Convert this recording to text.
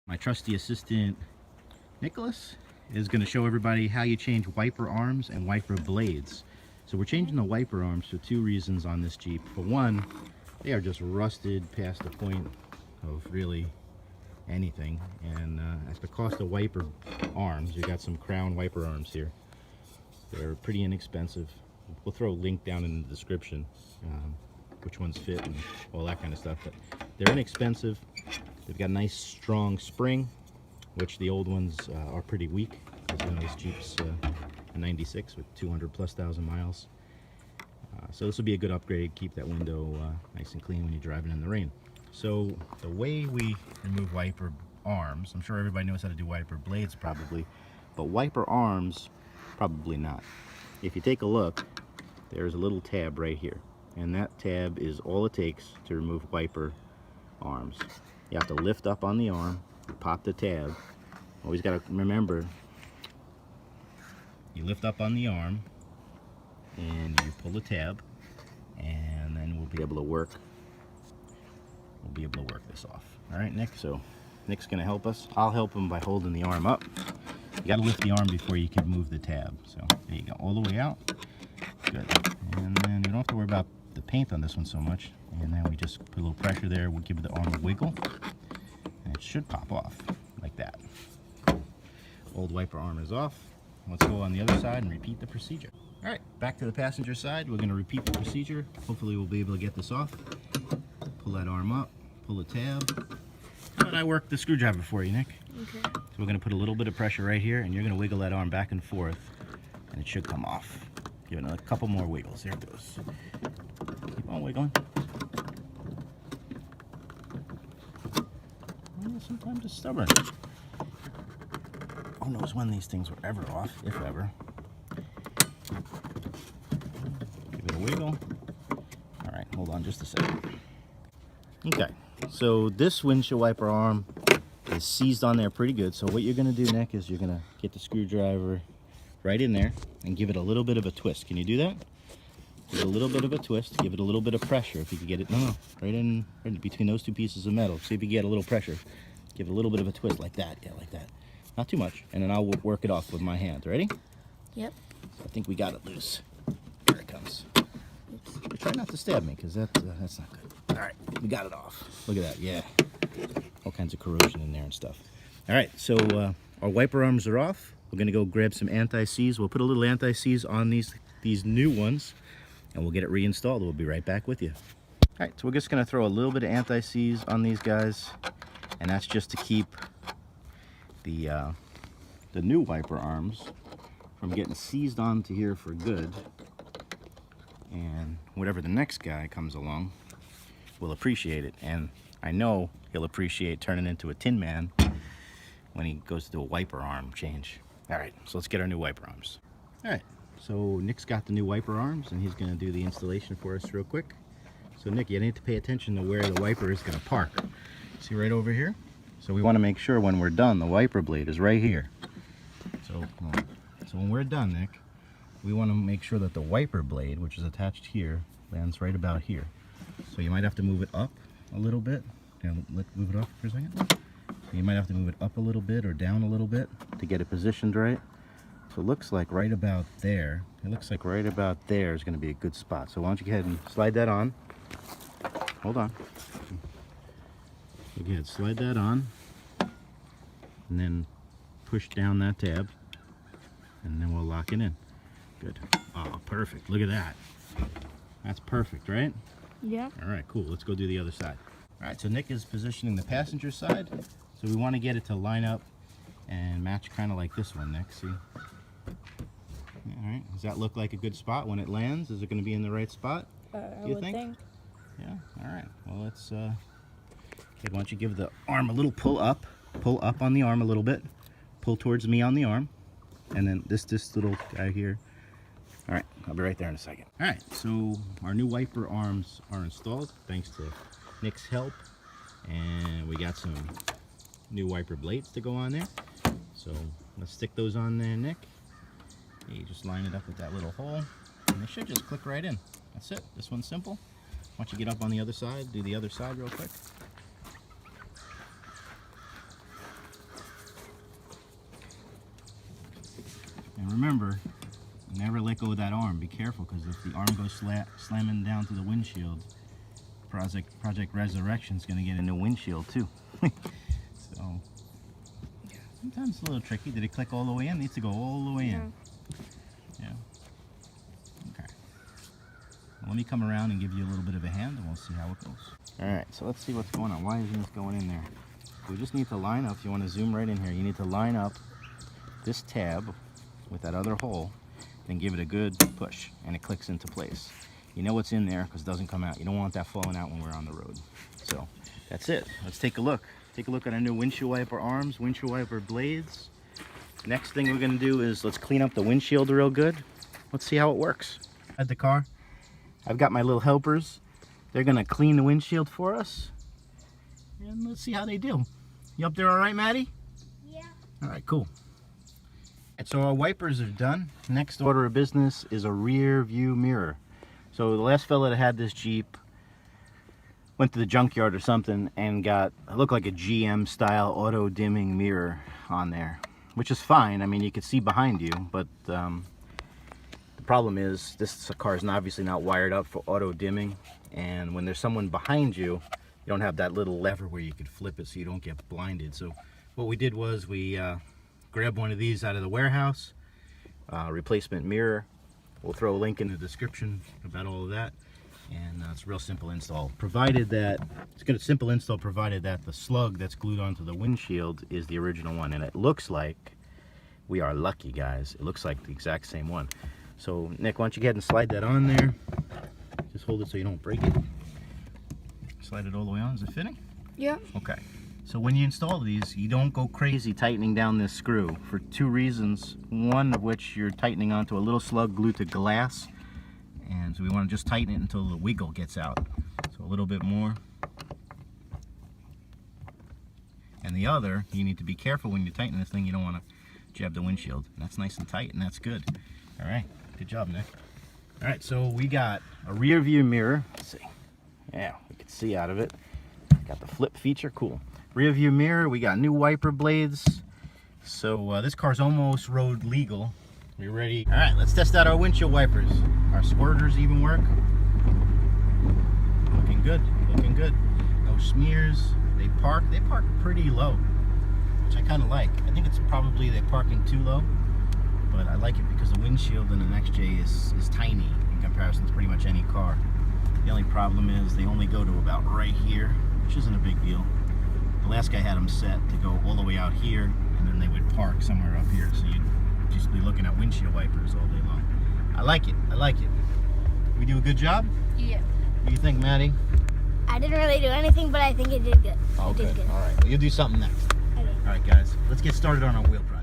My trusty assistant Nicholas is going to show everybody how you change wiper arms and wiper blades. So we're changing the wiper arms for two reasons on this Jeep. For one, they are just rusted past the point of really anything, and as the cost of wiper arms, you got some Crown wiper arms here. They're pretty inexpensive. We'll throw a link down in the description, which ones fit and all that kind of stuff, but they're inexpensive. They've got a nice strong spring, which the old ones are pretty weak, because this Jeep's a 96 with 200,000+ miles. So this will be a good upgrade, keep that window nice and clean when you're driving in the rain. So the way we remove wiper arms, I'm sure everybody knows how to do wiper blades probably, but wiper arms, probably not. If you take a look, there's a little tab right here, and that tab is all it takes to remove wiper arms. You have to lift up on the arm, pop the tab. Always got to remember, you lift up on the arm and you pull the tab, and then we'll be able to work this off. All right, Nick, so Nick's gonna help us. I'll help him by holding the arm up. You got to lift the arm before you can move the tab. So there you go, all the way out. Good. And then you don't have to worry about the paint on this one so much. And then we just put a little pressure there. We'll give the arm a wiggle, and it should pop off like that. Old wiper arm is off. Let's go on the other side and repeat the procedure. All right, back to the passenger side. We're going to repeat the procedure. Hopefully we'll be able to get this off. Pull that arm up, pull the tab. But I worked the screwdriver for you, Nick. Okay. So we're going to put a little bit of pressure right here, and you're going to wiggle that arm back and forth, and it should come off. Give it a couple more wiggles. There it goes. Keep on wiggling. Well, sometimes it's stubborn. Who knows when these things were ever off, if ever. Give it a wiggle. All right, hold on just a second. Okay, so this windshield wiper arm is seized on there pretty good. So what you're going to do, Nick, is you're going to get the screwdriver right in there and give it a little bit of a twist. Can you do that? Give it a little bit of a twist. Give it a little bit of pressure. If you can get it, right in between those two pieces of metal. See if you get a little pressure. Give it a little bit of a twist like that. Yeah, like that. Not too much. And then I'll work it off with my hand. Ready? Yep. I think we got it loose. Here it comes. Oops. Try not to stab me, because that's not good. All right, we got it off. Look at that. Yeah. All kinds of corrosion in there and stuff. All right, so our wiper arms are off. We're going to go grab some anti-seize. We'll put a little anti-seize on these new ones, and we'll get it reinstalled. We'll be right back with you. All right, so we're just going to throw a little bit of anti-seize on these guys, and that's just to keep the new wiper arms from getting seized onto here for good. And whatever the next guy comes along will appreciate it. And I know he'll appreciate turning into a Tin Man when he goes to do a wiper arm change. All right, so let's get our new wiper arms. All right, so Nick's got the new wiper arms, and he's going to do the installation for us real quick. So Nick, you need to pay attention to where the wiper is going to park. See right over here? So we want to make sure when we're done, the wiper blade is right here. So when we're done, Nick, we want to make sure that the wiper blade, which is attached here, lands right about here. So you might have to move it up a little bit. Move it up for a second. So you might have to move it up a little bit or down a little bit to get it positioned right. So it looks like right about there. It looks like right about there is going to be a good spot. So why don't you go ahead and slide that on. Hold on. Go ahead, slide that on. And then push down that tab. And then we'll lock it in. Good. Oh, perfect. Look at that. That's perfect, right? Yeah. All right, cool. Let's go do the other side. All right, so Nick is positioning the passenger side. So we want to get it to line up and match kind of like this one, Nick. See? All right. Does that look like a good spot when it lands? Is it going to be in the right spot? I would think. Yeah. All right. Well, let's. Okay, why don't you give the arm a little pull up? Pull up on the arm a little bit. Pull towards me on the arm, and then this little guy here. All right, I'll be right there in a second. All right, so our new wiper arms are installed thanks to Nick's help, and we got some new wiper blades to go on there. So let's stick those on there, Nick. You just line it up with that little hole, and they should just click right in. That's it. This one's simple. Why don't you get up on the other side, do the other side real quick. And remember, never let go of that arm. Be careful, because if the arm goes slamming down to the windshield, Project Resurrection is going to get a new windshield too. So sometimes it's a little tricky. Did it click all the way in? It needs to go all the way in. Yeah. Okay. Well, let me come around and give you a little bit of a hand, and we'll see how it goes. All right. So let's see what's going on. Why isn't this going in there? We just need to line up. If you want to zoom right in here, you need to line up this tab with that other hole, then give it a good push, and it clicks into place. You know what's in there because it doesn't come out. You don't want that falling out when we're on the road. So that's it. Let's take a look. Take a look at our new windshield wiper arms, windshield wiper blades. Next thing we're going to do is let's clean up the windshield real good. Let's see how it works. At the car, I've got my little helpers. They're going to clean the windshield for us. And let's see how they do. You up there all right, Maddie? Yeah. All right, cool. And so our wipers are done. Next order of business is a rear view mirror. So the last fella that had this Jeep went to the junkyard or something and got, it looked like a GM style auto dimming mirror on there, which is fine. I mean, you could see behind you, but the problem is this car is obviously not wired up for auto dimming, and when there's someone behind you, you don't have that little lever where you could flip it so you don't get blinded. So what we did was we grabbed one of these out of the warehouse, replacement mirror. We'll throw a link in the description about all of that, and it's a real simple install. Provided that it's got a simple install, provided that the slug that's glued onto the windshield is the original one, and it looks like we are lucky, guys. It looks like the exact same one. So Nick, why don't you go ahead and slide that on there? Just hold it so you don't break it. Slide it all the way on. Is it fitting? Yeah. Okay. So when you install these, you don't go crazy tightening down this screw for two reasons. One of which, you're tightening onto a little slug glued to glass, and so we want to just tighten it until the wiggle gets out. So a little bit more. And the other, you need to be careful when you tighten this thing. You don't want to jab the windshield. And that's nice and tight, and that's good. All right, good job, Nick. All right, so we got a rear view mirror. Let's see. Yeah, we can see out of it. Got the flip feature, cool. Rear view mirror, we got new wiper blades. So this car's almost road legal. We ready? All right, let's test out our windshield wipers. Our squirters even work. Looking good, looking good. No smears. They park pretty low, which I kind of like. I think it's probably they're parking too low, but I like it because the windshield in an XJ is tiny in comparison to pretty much any car. The only problem is they only go to about right here, which isn't a big deal. The last guy had them set to go all the way out here, and then they would park somewhere up here, so you'd just be looking at windshield wipers all day long. I like it. I like it. We do a good job? Yeah. What do you think, Maddie? I didn't really do anything, but I think it did good. Oh, it did good. good. All right. Well, you'll do something next. Okay. All right, guys. Let's get started on our wheel prep.